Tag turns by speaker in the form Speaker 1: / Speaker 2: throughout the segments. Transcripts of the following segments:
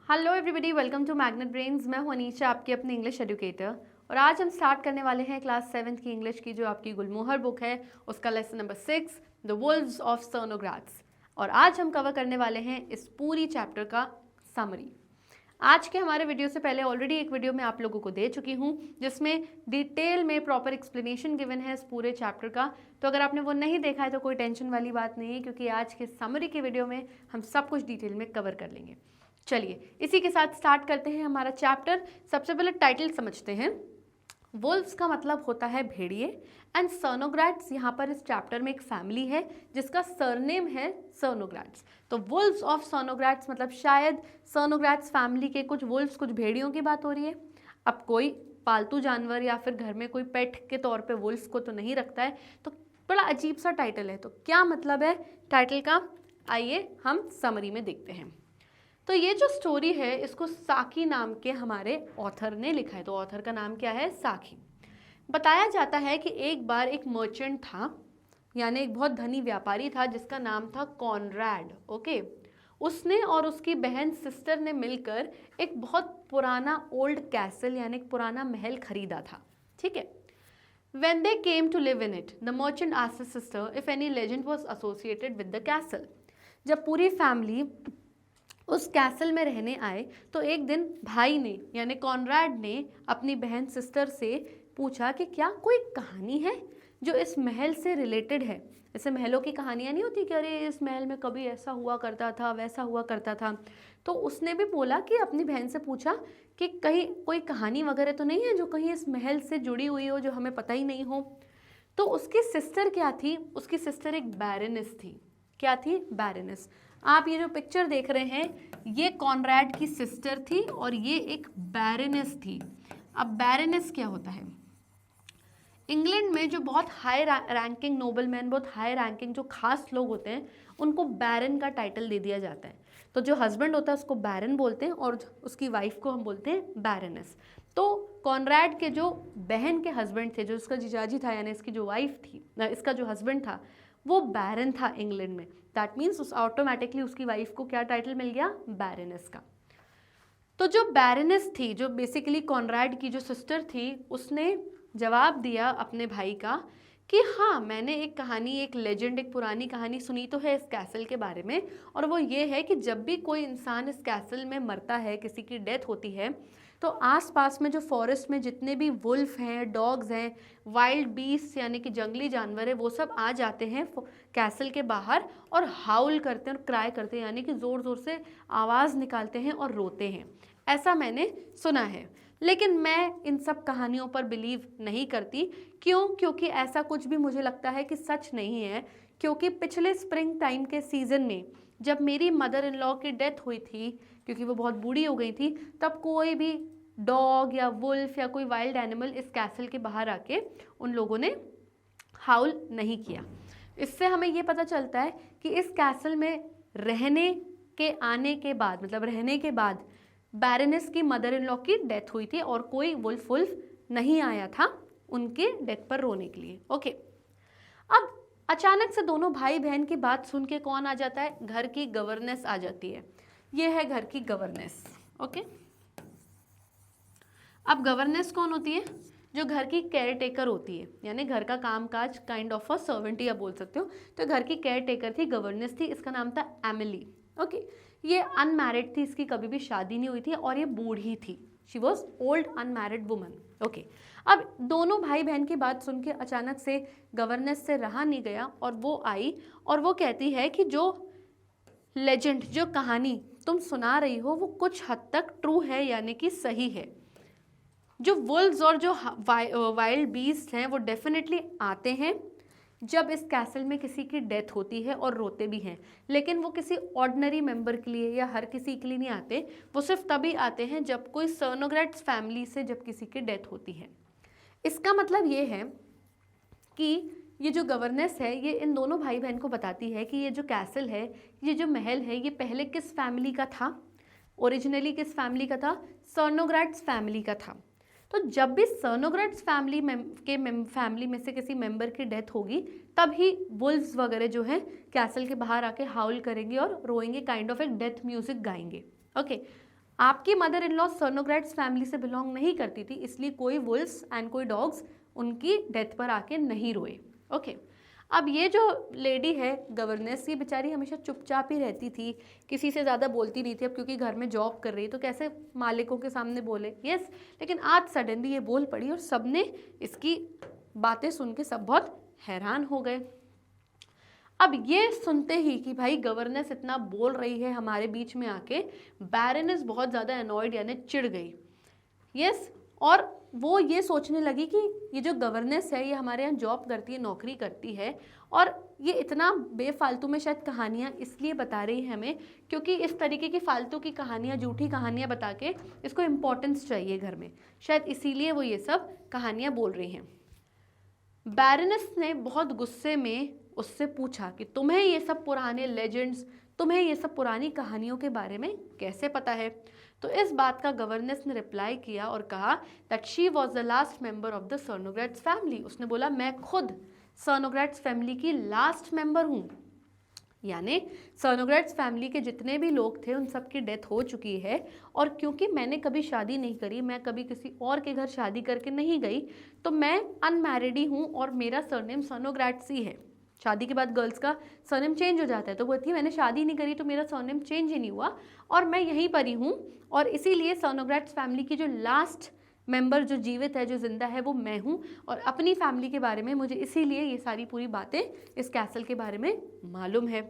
Speaker 1: Hello everybody, welcome to Magnet Brains. मैं हूं अनीशा, आपकी अपनी इंग्लिश एजुकेटर। और आज हम स्टार्ट करने वाले हैं क्लास 7th की इंग्लिश की जो आपकी गुलमोहर बुक है, उसका lesson number 6 the wolves of Cernogratz. और आज हम कवर करने वाले हैं इस पूरी चैप्टर का समरी। आज के हमारे वीडियो से पहले ऑलरेडी एक वीडियो मैं आप लोगों को दे चुकी हूँ जिसमें डिटेल में प्रॉपर एक्सप्लेनेशन गिवन है इस पूरे चैप्टर का। तो अगर आपने वो नहीं देखा है तो कोई टेंशन वाली बात नहीं है, क्योंकि आज के समरी के वीडियो में हम सब कुछ डिटेल में कवर कर लेंगे। चलिए इसी के साथ स्टार्ट करते हैं हमारा चैप्टर। सबसे पहले टाइटल समझते हैं। वुल्व्स का मतलब होता है भेड़िए एंड सर्नोग्रैट्स यहाँ पर इस चैप्टर में एक फैमिली है जिसका सरनेम है सर्नोग्रैट्स। तो वुल्व्स ऑफ सर्नोग्रैट्स मतलब शायद सर्नोग्रैट्स फैमिली के कुछ वुल्व्स, कुछ भेड़ियों की बात हो रही है। अब कोई पालतू जानवर या फिर घर में कोई पेट के तौर पे वुल्व्स को तो नहीं रखता है, तो बड़ा अजीब सा टाइटल है। तो क्या मतलब है टाइटल का, आइए हम समरी में देखते हैं। तो ये जो स्टोरी है इसको साकी नाम के हमारे ऑथर ने लिखा है। तो ऑथर का नाम क्या है? साकी। बताया जाता है कि एक बार एक मर्चेंट था, यानी एक बहुत धनी व्यापारी था जिसका नाम था कॉनरैड। ओके, उसने और उसकी बहन सिस्टर ने मिलकर एक बहुत पुराना ओल्ड कैसल यानी एक पुराना महल खरीदा था। ठीक है। When they came to live in it, the merchant asked his sister if any legend was associated with the castle. जब पूरी फैमिली उस कैसल में रहने आए तो एक दिन भाई ने यानी कॉनरैड ने अपनी बहन सिस्टर से पूछा कि क्या कोई कहानी है जो इस महल से रिलेटेड है। जैसे महलों की कहानियाँ नहीं होती कि अरे इस महल में कभी ऐसा हुआ करता था, वैसा हुआ करता था। तो उसने भी बोला कि अपनी बहन से पूछा कि कहीं कोई कहानी वगैरह तो नहीं है जो कहीं इस महल से जुड़ी हुई हो, जो हमें पता ही नहीं हो। तो उसकी सिस्टर क्या थी? उसकी सिस्टर एक बैरनेस थी। क्या थी? बैरनेस। आप ये जो पिक्चर देख रहे हैं ये कॉनरैड की सिस्टर थी और ये एक बैरनेस थी। अब बैरनेस क्या होता है? इंग्लैंड में जो बहुत हाई रैंकिंग नोबलमैन, बहुत हाई रैंकिंग जो खास लोग होते हैं उनको बैरन का टाइटल दे दिया जाता है। तो जो हस्बैंड होता है उसको बैरन बोलते हैं और उसकी वाइफ को हम बोलते हैं बैरनेस। तो कॉनरैड के जो बहन के हस्बैंड थे, जो इसका जीजाजी था यानी इसकी जो वाइफ थी, इसका जो हस्बैंड था वो बैरन था इंग्लैंड में। दैट मीन्स उस ऑटोमेटिकली उसकी वाइफ को क्या टाइटल मिल गया? बैरनेस का। तो जो बैरनेस थी, जो बेसिकली कॉनरैड की जो सिस्टर थी, उसने जवाब दिया अपने भाई का कि हाँ, मैंने एक कहानी, एक लेजेंड, एक पुरानी कहानी सुनी तो है इस कैसल के बारे में। और वो ये है कि जब भी कोई इंसान इस कैसल में मरता है, किसी की डेथ होती है, तो आसपास में जो फॉरेस्ट में जितने भी वुल्फ हैं, डॉग्स हैं, वाइल्ड बीस्ट यानी कि जंगली जानवर है, वो सब आ जाते हैं कैसल के बाहर और हाउल करते हैं और क्राई करते हैं, यानी कि ज़ोर ज़ोर से आवाज़ निकालते हैं और रोते हैं। ऐसा मैंने सुना है, लेकिन मैं इन सब कहानियों पर बिलीव नहीं करती। क्यों? क्योंकि ऐसा कुछ भी मुझे लगता है कि सच नहीं है। क्योंकि पिछले स्प्रिंग टाइम के सीज़न में जब मेरी मदर इन लॉ की डेथ हुई थी, क्योंकि वो बहुत बूढ़ी हो गई थी, तब कोई भी डॉग या वुल्फ या कोई वाइल्ड एनिमल इस कैसल के बाहर आके उन लोगों ने हाउल नहीं किया। इससे हमें ये पता चलता है कि इस कैसल में रहने के आने के बाद, मतलब रहने के बाद बैरनेस की मदर इन लॉ की डेथ हुई थी और कोई वुल्फ नहीं आया था उनके डेथ पर रोने के लिए। ओके, अब अचानक से दोनों भाई बहन की बात सुन के कौन आ जाता है? घर की गवर्नेस आ जाती है। ये है घर की गवर्नेस। ओके, अब गवर्नेस कौन होती है? जो घर की केयर टेकर होती है, यानी घर का कामकाज, काइंड ऑफ अ सर्वेंट या बोल सकते हो। तो घर की केयर टेकर थी, गवर्नेस थी। इसका नाम था एमिली। ओके, ये अनमैरिड थी, इसकी कभी भी शादी नहीं हुई थी और ये बूढ़ी थी। She was old unmarried woman. Okay, अब दोनों भाई बहन की बात सुन के अचानक से गवर्नेस से रहा नहीं गया और वो आई और वो कहती है कि जो लेजेंड, जो कहानी तुम सुना रही हो वो कुछ हद तक ट्रू है, यानी कि सही है। जो वुल्व्स और जो वाइल्ड बीस्ट हैं वो डेफिनेटली आते हैं जब इस कैसल में किसी की डेथ होती है और रोते भी हैं, लेकिन वो किसी ऑर्डिनरी मेंबर के लिए या हर किसी के लिए नहीं आते। वो सिर्फ तभी आते हैं जब कोई सर्नोग्रैट्स फैमिली से जब किसी की डेथ होती है। इसका मतलब ये है कि ये जो गवर्नेस है ये इन दोनों भाई बहन को बताती है कि ये जो कैसल है, ये जो महल है, ये पहले किस फैमिली का था? ओरिजिनली किस फैमिली का था? सर्नोग्रैट्स फैमिली का था। तो जब भी सर्नोग्रैट्स फैमिली में से किसी मेंबर की डेथ होगी तभी वुल्व्स वगैरह जो हैं कैसल के बाहर आके हाउल करेंगे और रोएंगे, काइंड ऑफ एक डेथ म्यूजिक गाएंगे। ओके, आपकी मदर इन लॉ सर्नोग्रैट्स फैमिली से बिलोंग नहीं करती थी, इसलिए कोई वुल्व्स एंड कोई डॉग्स उनकी डेथ पर आके नहीं रोए। ओके, अब ये जो लेडी है गवर्नेस, ये बेचारी हमेशा चुपचाप ही रहती थी, किसी से ज़्यादा बोलती नहीं थी। अब क्योंकि घर में जॉब कर रही है तो कैसे मालिकों के सामने बोले, यस। लेकिन आज सडनली ये बोल पड़ी और सबने इसकी बातें सुन के सब बहुत हैरान हो गए। अब ये सुनते ही कि भाई गवर्नेस इतना बोल रही है हमारे बीच में आके, बैरनेस बहुत ज़्यादा अनॉयड यानी चिढ़ गई, यस। और वो ये सोचने लगी कि ये जो गवर्नेस है ये हमारे यहाँ जॉब करती है, नौकरी करती है, और ये इतना बेफालतू में शायद कहानियाँ इसलिए बता रही है हमें क्योंकि इस तरीके की फालतू की कहानियाँ, झूठी कहानियाँ बता के इसको इम्पोर्टेंस चाहिए घर में, शायद इसीलिए वो ये सब कहानियाँ बोल रही हैं। बैरनेस ने बहुत गुस्से में उससे पूछा कि तुम्हें ये सब पुराने लेजेंड्स, तुम्हें ये सब पुरानी कहानियों के बारे में कैसे पता है। तो इस बात का गवर्नेस ने रिप्लाई किया और कहा that she was the last member of the Cernogratz family. उसने बोला मैं खुद सर्नोग्रैट्स फैमिली की लास्ट मेंबर हूँ, यानी सर्नोग्रैट्स फैमिली के जितने भी लोग थे उन सब की डेथ हो चुकी है। और क्योंकि मैंने कभी शादी नहीं करी, मैं कभी किसी और के घर शादी करके नहीं गई, तो मैं अनमैरिड ही हूँ और मेरा सरनेम सर्नोग्रैट्स ही है। शादी के बाद गर्ल्स का सरनेम चेंज हो जाता है, तो वो थी मैंने शादी नहीं करी तो मेरा सरनेम चेंज ही नहीं हुआ और मैं यहीं पर ही हूँ, और इसीलिए सर्नोग्रैट्स फैमिली की जो लास्ट मेंबर जो जीवित है, जो जिंदा है, वो मैं हूँ। और अपनी फैमिली के बारे में मुझे इसीलिए ये सारी पूरी बातें इस कैसल के बारे में मालूम है।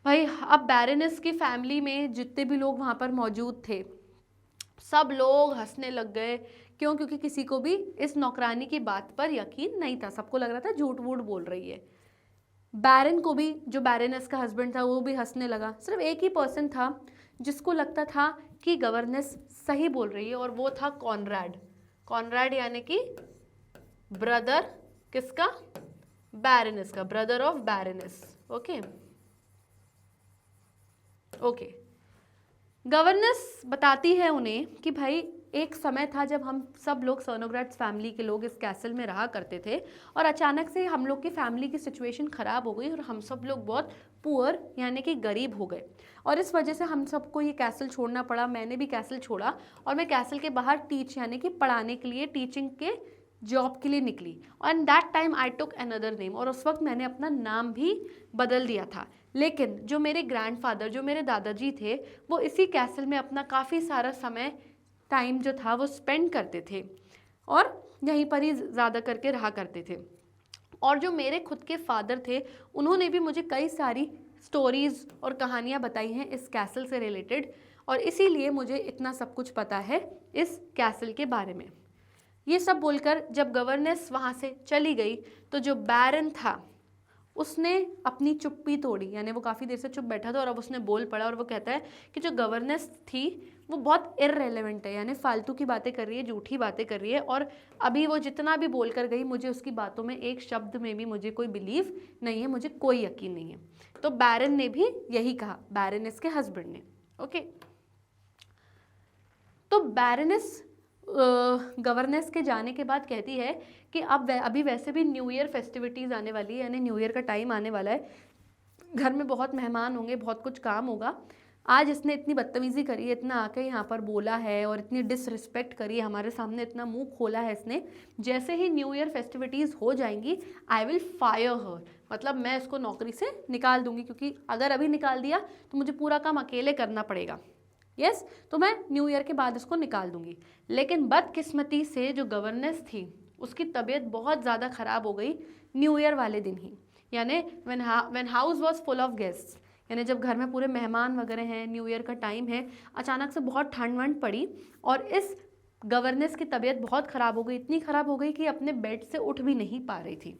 Speaker 1: भाई अब बैरोनेस की फैमिली में जितने भी लोग वहाँ पर मौजूद थे सब लोग हंसने लग गए। क्यों? क्योंकि किसी को भी इस नौकरानी की बात पर यकीन नहीं था, सबको लग रहा था झूठ वूठ बोल रही है। बैरन को भी, जो बैरोनेस का हस्बैंड था, वो भी हंसने लगा। सिर्फ एक ही पर्सन था जिसको लगता था कि गवर्नेस सही बोल रही है और वो था कॉनराड। कॉनराड यानी कि ब्रदर किसका? बैरोनेस का, brother of baroness. Okay okay. Governance बताती है उन्हें कि भाई एक समय था जब हम सब लोग सर्नोग्रैट्स फैमिली के लोग इस कैसल में रहा करते थे और अचानक से हम लोग की फैमिली की सिचुएशन ख़राब हो गई और हम सब लोग बहुत पुअर यानी कि गरीब हो गए और इस वजह से हम सबको ये कैसल छोड़ना पड़ा। मैंने भी कैसल छोड़ा और मैं कैसल के बाहर टीच यानी कि पढ़ाने के लिए, टीचिंग के जॉब के लिए निकली। And that time I took another name, और उस वक्त मैंने अपना नाम भी बदल दिया था। लेकिन जो मेरे ग्रैंडफादर, जो मेरे दादाजी थे, वो इसी कैसल में अपना काफ़ी सारा समय, टाइम जो था वो स्पेंड करते थे और यहीं पर ही ज़्यादा करके रहा करते थे। और जो मेरे खुद के फादर थे उन्होंने भी मुझे कई सारी स्टोरीज़ और कहानियाँ बताई हैं इस कैसल से रिलेटेड, और इसीलिए मुझे इतना सब कुछ पता है इस कैसल के बारे में। ये सब बोलकर जब गवर्नेस वहाँ से चली गई तो जो बैरन था उसने अपनी चुप्पी तोड़ी, यानी वो काफ़ी देर से चुप बैठा था और अब उसने बोल पड़ा और वो कहता है कि जो गवर्नेस थी वो बहुत इररेलेवेंट है, यानी फालतू की बातें कर रही है, झूठी बातें कर रही है, और अभी वो जितना भी बोल कर गई मुझे उसकी बातों में एक शब्द में भी मुझे कोई बिलीव नहीं है, मुझे कोई यकीन नहीं है। तो बैरन ने भी यही कहा, बैरोनेस के हस्बैंड ने। ओके, तो बैरोनेस गवर्नेस के जाने के बाद कहती है कि अब अभी वैसे भी न्यू ईयर फेस्टिविटीज़ आने वाली है, यानी न्यू ईयर का टाइम आने वाला है, घर में बहुत मेहमान होंगे, बहुत कुछ काम होगा। आज इसने इतनी बदतमीज़ी करी है, इतना आके यहाँ पर बोला है और इतनी डिसरिस्पेक्ट करी है, हमारे सामने इतना मुंह खोला है इसने। जैसे ही न्यू ईयर फेस्टिविटीज़ हो जाएंगी आई विल फायर हर, मतलब मैं इसको नौकरी से निकाल दूंगी, क्योंकि अगर अभी निकाल दिया तो मुझे पूरा काम अकेले करना पड़ेगा। यस, तो मैं न्यू ईयर के बाद इसको निकाल दूंगी। लेकिन बदकिस्मती से जो गवर्नेस थी उसकी तबीयत बहुत ज़्यादा ख़राब हो गई न्यू ईयर वाले दिन ही, यानी when house was full of guests, यानी जब घर में पूरे मेहमान वगैरह हैं, न्यू ईयर का टाइम है, अचानक से बहुत ठंड वंड पड़ी और इस गवर्नेस की तबीयत बहुत ख़राब हो गई, इतनी ख़राब हो गई कि अपने बेड से उठ भी नहीं पा रही थी।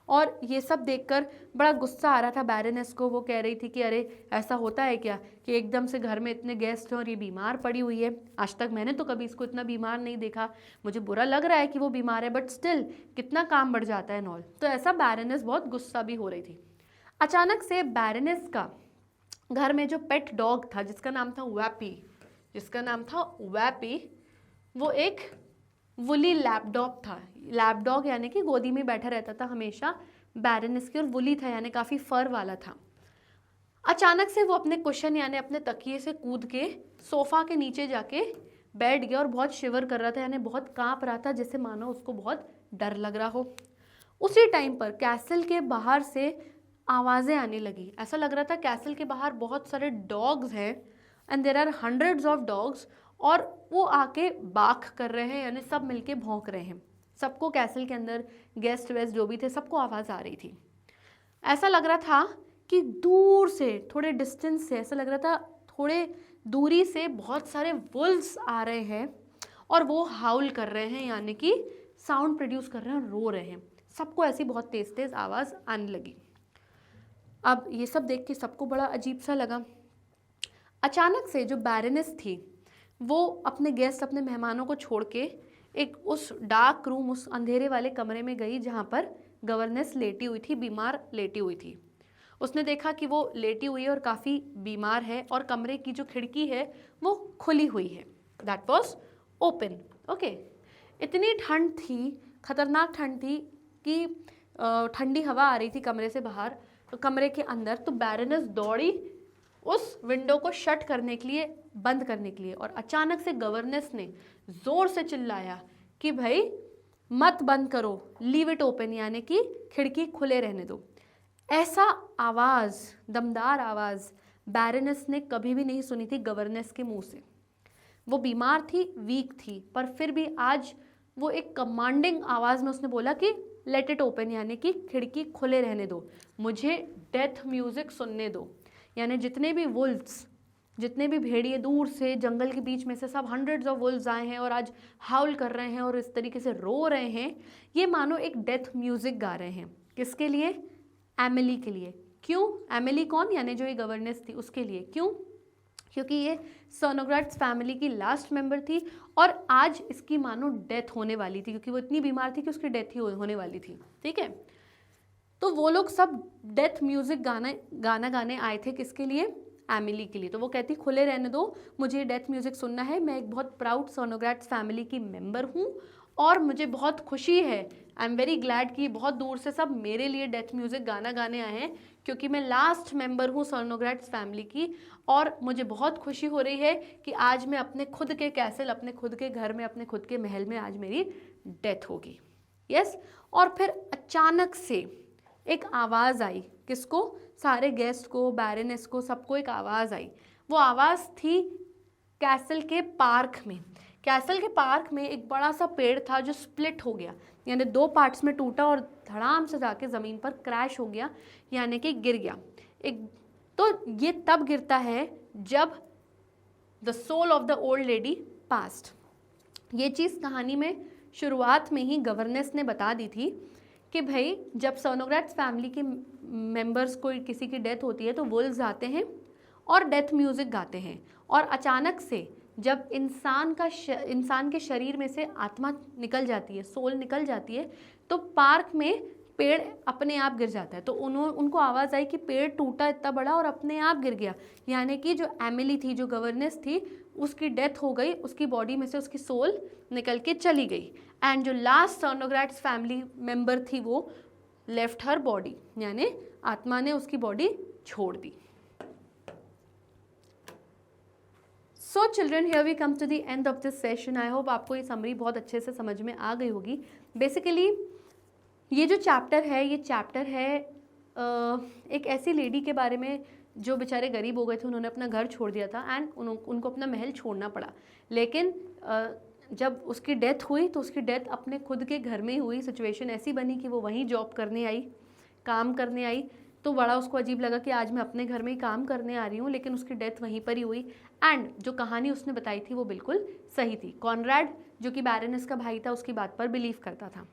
Speaker 1: और ये सब देखकर बड़ा गुस्सा आ रहा था बैरोनेस को। वो कह रही थी कि अरे ऐसा होता है क्या कि एकदम से घर में इतने गेस्ट हैं और ये बीमार पड़ी हुई है, आज तक मैंने तो कभी इसको इतना बीमार नहीं देखा, मुझे बुरा लग रहा है कि वो बीमार है, बट स्टिल कितना काम बढ़ जाता है नॉल। तो ऐसा बैरोनेस बहुत गुस्सा भी हो रही थी। अचानक से बैरोनेस का घर में जो पेट डॉग था जिसका नाम था वैपी, वो एक वुली लैपडॉग था। लैपडॉग यानी कि गोदी में बैठा रहता था हमेशा बैरोनेस की, और वुली था यानी काफ़ी फर वाला था। अचानक से वो अपने कुशन यानी अपने तकिए से कूद के सोफ़ा के नीचे जाके बैठ गया और बहुत शिवर कर रहा था, यानी बहुत कांप रहा था, जैसे मानो उसको बहुत डर लग रहा हो। उसी टाइम पर कैसल के बाहर से आवाज़ें आने लगी। ऐसा लग रहा था कैसल के बाहर बहुत सारे डॉग्स हैं and there are hundreds of dogs, और वो आके बाक कर रहे हैं, यानी सब मिलके भौंक रहे हैं। सबको कैसल के अंदर गेस्ट वेस्ट जो भी थे सबको आवाज़ आ रही थी। ऐसा लग रहा था कि दूर से, थोड़े डिस्टेंस से, ऐसा लग रहा था थोड़े दूरी से बहुत सारे वुल्व्स आ रहे हैं और वो हाउल कर रहे हैं, यानी कि साउंड प्रोड्यूस कर रहे हैं, रो रहे हैं। सबको ऐसी बहुत तेज़ तेज़ आवाज़ आने लगी। अब ये सब देख के सबको बड़ा अजीब सा लगा। अचानक से जो बैरनेस थी वो अपने गेस्ट, अपने मेहमानों को छोड़ के एक उस डार्क रूम, उस अंधेरे वाले कमरे में गई जहाँ पर गवर्नेस लेटी हुई थी, बीमार लेटी हुई थी। उसने देखा कि वो लेटी हुई है और काफ़ी बीमार है, और कमरे की जो खिड़की है वो खुली हुई है, दैट वॉज ओपन। ओके, इतनी ठंड थी, खतरनाक ठंड थी कि ठंडी हवा आ रही थी कमरे से बाहर, तो कमरे के अंदर। तो बैरनेस दौड़ी उस विंडो को शट करने के लिए, बंद करने के लिए, और अचानक से गवर्नेस ने ज़ोर से चिल्लाया कि भाई मत बंद करो, लीव इट ओपन, यानी कि खिड़की खुले रहने दो। ऐसा आवाज़, दमदार आवाज़ बैरनेस ने कभी भी नहीं सुनी थी गवर्नेस के मुंह से। वो बीमार थी, वीक थी, पर फिर भी आज वो एक कमांडिंग आवाज़ में उसने बोला कि लेट इट ओपन, यानी कि खिड़की खुले रहने दो, मुझे डेथ म्यूज़िक सुनने दो। यानी जितने भी वुल्व्स, जितने भी भेड़िए दूर से जंगल के बीच में से सब हंड्रेड्स ऑफ वुल्व्स आए हैं और आज हाउल कर रहे हैं और इस तरीके से रो रहे हैं, ये मानो एक डेथ म्यूज़िक गा रहे हैं। किसके लिए? एमिली के लिए। क्यों? एमिली कौन? यानी जो ये गवर्नेस थी उसके लिए। क्यों? क्योंकि ये सर्नोग्राट्स फैमिली की लास्ट मेंबर थी और आज इसकी मानो डेथ होने वाली थी, क्योंकि वो इतनी बीमार थी कि उसकी डेथ ही होने वाली थी। ठीक है, तो वो लोग सब डेथ म्यूज़िक गाना गाने आए थे। किसके लिए? एमिली के लिए। तो वो कहती खुले रहने दो, मुझे डेथ म्यूज़िक सुनना है, मैं एक बहुत प्राउड सर्नोग्राट्स फैमिली की मेंबर हूँ और मुझे बहुत खुशी है, आई एम वेरी ग्लैड कि बहुत दूर से सब मेरे लिए डेथ म्यूज़िक गाना गाने आए हैं, क्योंकि मैं लास्ट मेंबर हूँ सर्नोग्राट्स फैमिली की, और मुझे बहुत खुशी हो रही है कि आज मैं अपने खुद के कैसल, अपने खुद के घर में, अपने खुद के महल में आज मेरी डेथ होगी। यस। और फिर अचानक से एक आवाज़ आई। किसको? सारे गेस्ट को, बैरनेस को, सबको एक आवाज़ आई। वो आवाज़ थी कैसल के पार्क में। कैसल के पार्क में एक बड़ा सा पेड़ था जो स्प्लिट हो गया, यानी दो पार्ट्स में टूटा और धड़ाम से जाके ज़मीन पर क्रैश हो गया, यानी कि गिर गया। तो ये तब गिरता है जब the soul of the old lady passed. ये चीज़ कहानी में शुरुआत में ही गवर्नेस ने बता दी थी कि भाई जब सर्नोग्राट्स फैमिली के मेंबर्स को किसी की डेथ होती है तो वुल्व्स आते हैं और डेथ म्यूज़िक गाते हैं, और अचानक से जब इंसान के शरीर में से आत्मा निकल जाती है, सोल निकल जाती है, तो पार्क में पेड़ अपने आप गिर जाता है। तो उनको आवाज़ आई कि पेड़ टूटा इतना बड़ा और अपने आप गिर गया, यानी कि जो एमिली थी, जो गवर्नेस थी, उसकी डेथ हो गई, उसकी बॉडी में से उसकी सोल निकल के चली गई, एंड जो लास्ट सर्नोग्राट्स फैमिली मेंबर थी वो लेफ्ट हर बॉडी, यानी आत्मा ने उसकी बॉडी छोड़ दी। So children, here we come to the end of this session. I hope आपको ये समरी बहुत अच्छे से समझ में आ गई होगी। बेसिकली ये जो चैप्टर है, ये चैप्टर है एक ऐसी लेडी के बारे में जो बेचारे गरीब हो गए थे, उन्होंने अपना घर छोड़ दिया था एंड उनको अपना महल छोड़ना पड़ा, लेकिन जब उसकी डेथ हुई तो उसकी डेथ अपने खुद के घर में ही हुई। सिचुएशन ऐसी बनी कि वो वहीं जॉब करने आई, काम करने आई, तो बड़ा उसको अजीब लगा कि आज मैं अपने घर में ही काम करने आ रही हूँ, लेकिन उसकी डेथ वहीं पर ही हुई। एंड जो कहानी उसने बताई थी वो बिल्कुल सही थी। कॉनराड जो कि बैरनेस का भाई था, उसकी बात पर बिलीव करता था।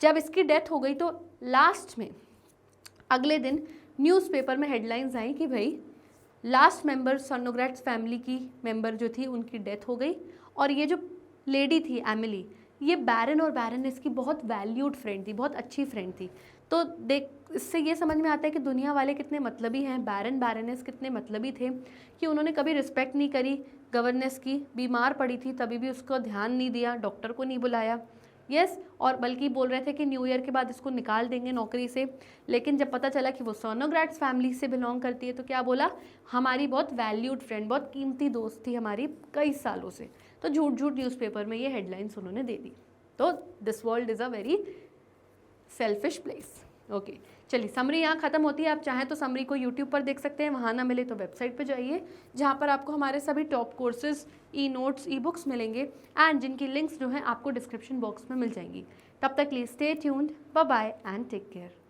Speaker 1: जब इसकी डेथ हो गई तो लास्ट में अगले दिन न्यूज़पेपर में हेडलाइंस आई कि भाई लास्ट मेंबर सर्नोग्राट्स फैमिली की मेंबर जो थी उनकी डेथ हो गई, और ये जो लेडी थी एमिली, ये बैरन और बैरनेस की बहुत वैल्यूड फ्रेंड थी, बहुत अच्छी फ्रेंड थी। तो देख, इससे ये समझ में आता है कि दुनिया वाले कितने मतलबी हैं, बैरन बैरनेस कितने मतलबी थे कि उन्होंने कभी रिस्पेक्ट नहीं करी गवर्नेस की। बीमार पड़ी थी तभी भी उसको ध्यान नहीं दिया, डॉक्टर को नहीं बुलाया, यस और बल्कि बोल रहे थे कि न्यू ईयर के बाद इसको निकाल देंगे नौकरी से, लेकिन जब पता चला कि वो सर्नोग्रैट्स फैमिली से बिलोंग करती है तो क्या बोला, हमारी बहुत वैल्यूड फ्रेंड, बहुत कीमती दोस्त थी हमारी कई सालों से। तो झूठ झूठ न्यूज़पेपर में ये हेडलाइंस उन्होंने दे दी। तो this world is a very selfish place. Okay चलिए, समरी यहाँ खत्म होती है। आप चाहें तो समरी को यूट्यूब पर देख सकते हैं, वहाँ ना मिले तो वेबसाइट पे जाइए जहाँ पर आपको हमारे सभी top courses, e notes, e books मिलेंगे एंड जिनकी लिंक्स जो हैं आपको डिस्क्रिप्शन बॉक्स में मिल जाएंगी। तब तक लिए stay tuned, bye bye and take care.